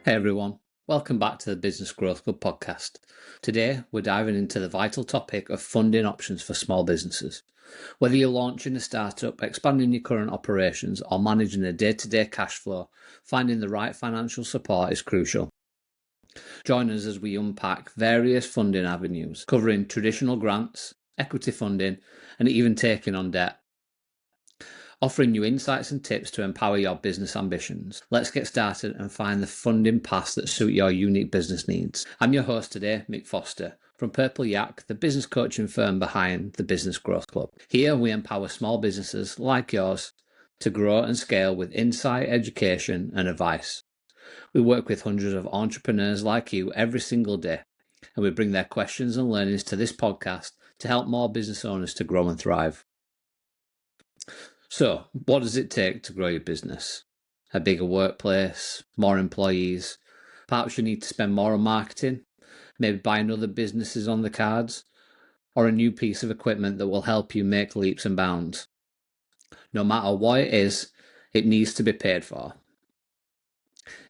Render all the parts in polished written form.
Hey everyone, welcome back to the Business Growth Club podcast. Today we're diving into the vital topic of funding options for small businesses. Whether you're launching a startup, expanding your current operations, or managing a day-to-day cash flow, finding the right financial support is crucial. Join us as we unpack various funding avenues, covering traditional grants, equity funding, and even taking on debt. Offering you insights and tips to empower your business ambitions. Let's get started and find the funding paths that suit your unique business needs. I'm your host today, Mick Foster, from Purple Yak, the business coaching firm behind the Business Growth Club. Here we empower small businesses like yours to grow and scale with insight, education, and advice. We work with hundreds of entrepreneurs like you every single day, and we bring their questions and learnings to this podcast to help more business owners to grow and thrive. So, what does it take to grow your business? A bigger workplace, more employees? Perhaps you need to spend more on marketing, maybe buying other businesses on the cards, or a new piece of equipment that will help you make leaps and bounds. No matter what it is, it needs to be paid for.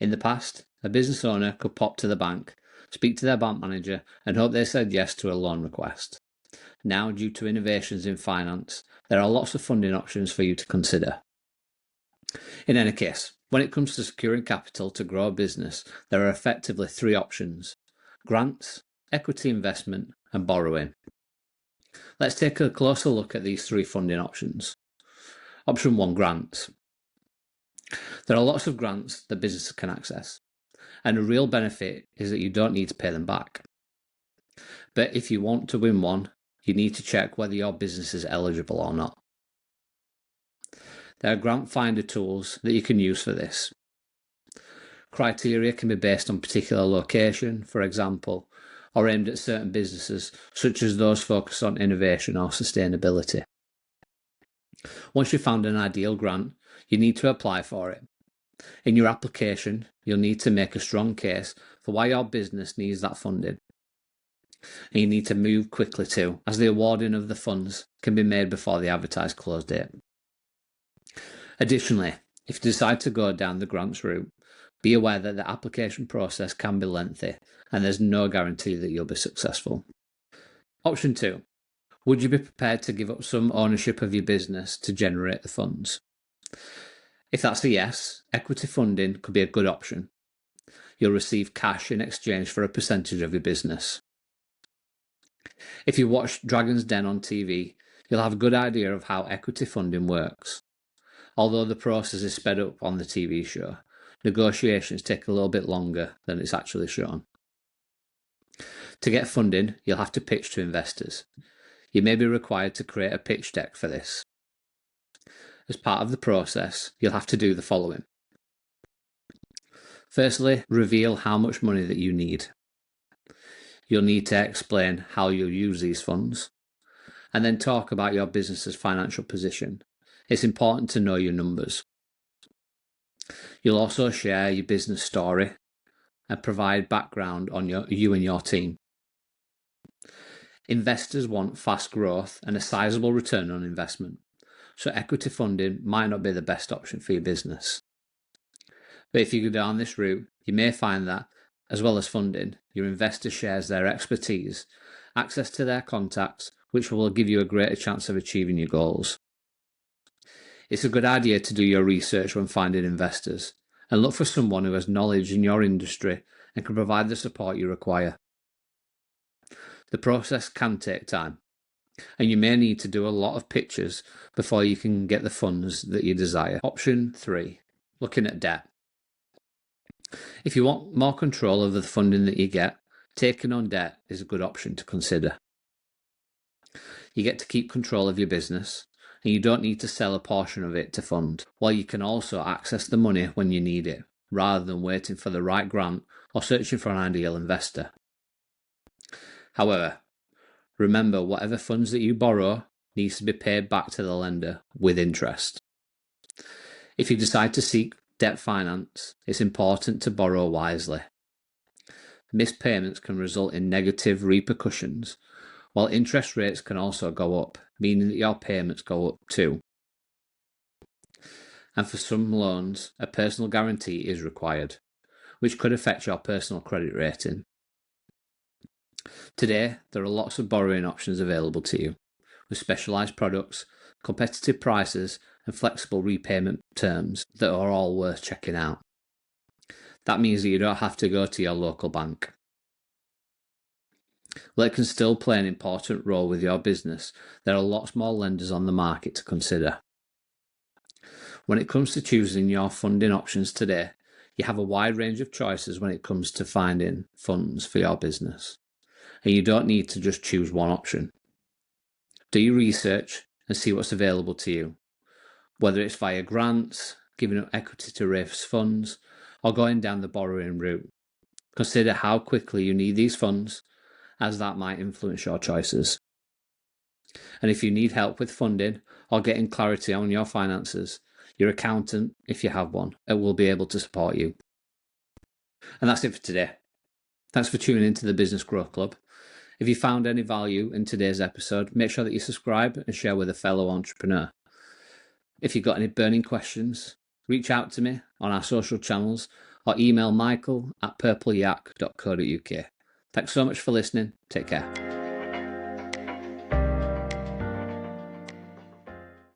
In the past, a business owner could pop to the bank, speak to their bank manager, and hope they said yes to a loan request. Now, due to innovations in finance, there are lots of funding options for you to consider. In any case, when it comes to securing capital to grow a business, there are effectively three options: grants, equity investment, and borrowing. Let's take a closer look at these three funding options. Option 1, grants. There are lots of grants that businesses can access, and a real benefit is that you don't need to pay them back. But if you want to win one, you need to check whether your business is eligible or not. There are grant finder tools that you can use for this. Criteria can be based on particular location, for example, or aimed at certain businesses, such as those focused on innovation or sustainability. Once you've found an ideal grant, you need to apply for it. In your application, you'll need to make a strong case for why your business needs that funding. And you need to move quickly too, as the awarding of the funds can be made before the advertised close date. Additionally, if you decide to go down the grants route, be aware that the application process can be lengthy and there's no guarantee that you'll be successful. Option 2. Would you be prepared to give up some ownership of your business to generate the funds? If that's a yes, equity funding could be a good option. You'll receive cash in exchange for a percentage of your business. If you watch Dragon's Den on TV, you'll have a good idea of how equity funding works. Although the process is sped up on the TV show, negotiations take a little bit longer than it's actually shown. To get funding, you'll have to pitch to investors. You may be required to create a pitch deck for this. As part of the process, you'll have to do the following. Firstly, reveal how much money that you need. You'll need to explain how you'll use these funds, and then talk about your business's financial position. It's important to know your numbers. You'll also share your business story and provide background on you and your team. Investors want fast growth and a sizable return on investment, so equity funding might not be the best option for your business. But if you go down this route, you may find that, as well as funding, your investor shares their expertise, access to their contacts, which will give you a greater chance of achieving your goals. It's a good idea to do your research when finding investors and look for someone who has knowledge in your industry and can provide the support you require. The process can take time, and you may need to do a lot of pitches before you can get the funds that you desire. Option 3, looking at debt. If you want more control over the funding that you get, taking on debt is a good option to consider. You get to keep control of your business, and you don't need to sell a portion of it to fund, while you can also access the money when you need it, rather than waiting for the right grant or searching for an ideal investor. However, remember, whatever funds that you borrow needs to be paid back to the lender with interest. If you decide to seek debt finance, it's important to borrow wisely. Missed payments can result in negative repercussions, while interest rates can also go up, meaning that your payments go up too. And for some loans, a personal guarantee is required, which could affect your personal credit rating. Today, there are lots of borrowing options available to you, with specialised products, competitive prices, and flexible repayment terms that are all worth checking out. That means that you don't have to go to your local bank. While it can still play an important role with your business, there are lots more lenders on the market to consider. When it comes to choosing your funding options today, you have a wide range of choices when it comes to finding funds for your business, and you don't need to just choose one option. Do your research and see what's available to you, whether it's via grants, giving up equity to raise funds, or going down the borrowing route. Consider how quickly you need these funds, as that might influence your choices. And if you need help with funding or getting clarity on your finances, your accountant, if you have one, will be able to support you. And that's it for today. Thanks for tuning into the Business Growth Club. If you found any value in today's episode, make sure that you subscribe and share with a fellow entrepreneur. If you've got any burning questions, reach out to me on our social channels or email michael@purpleyak.co.uk. Thanks so much for listening. Take care.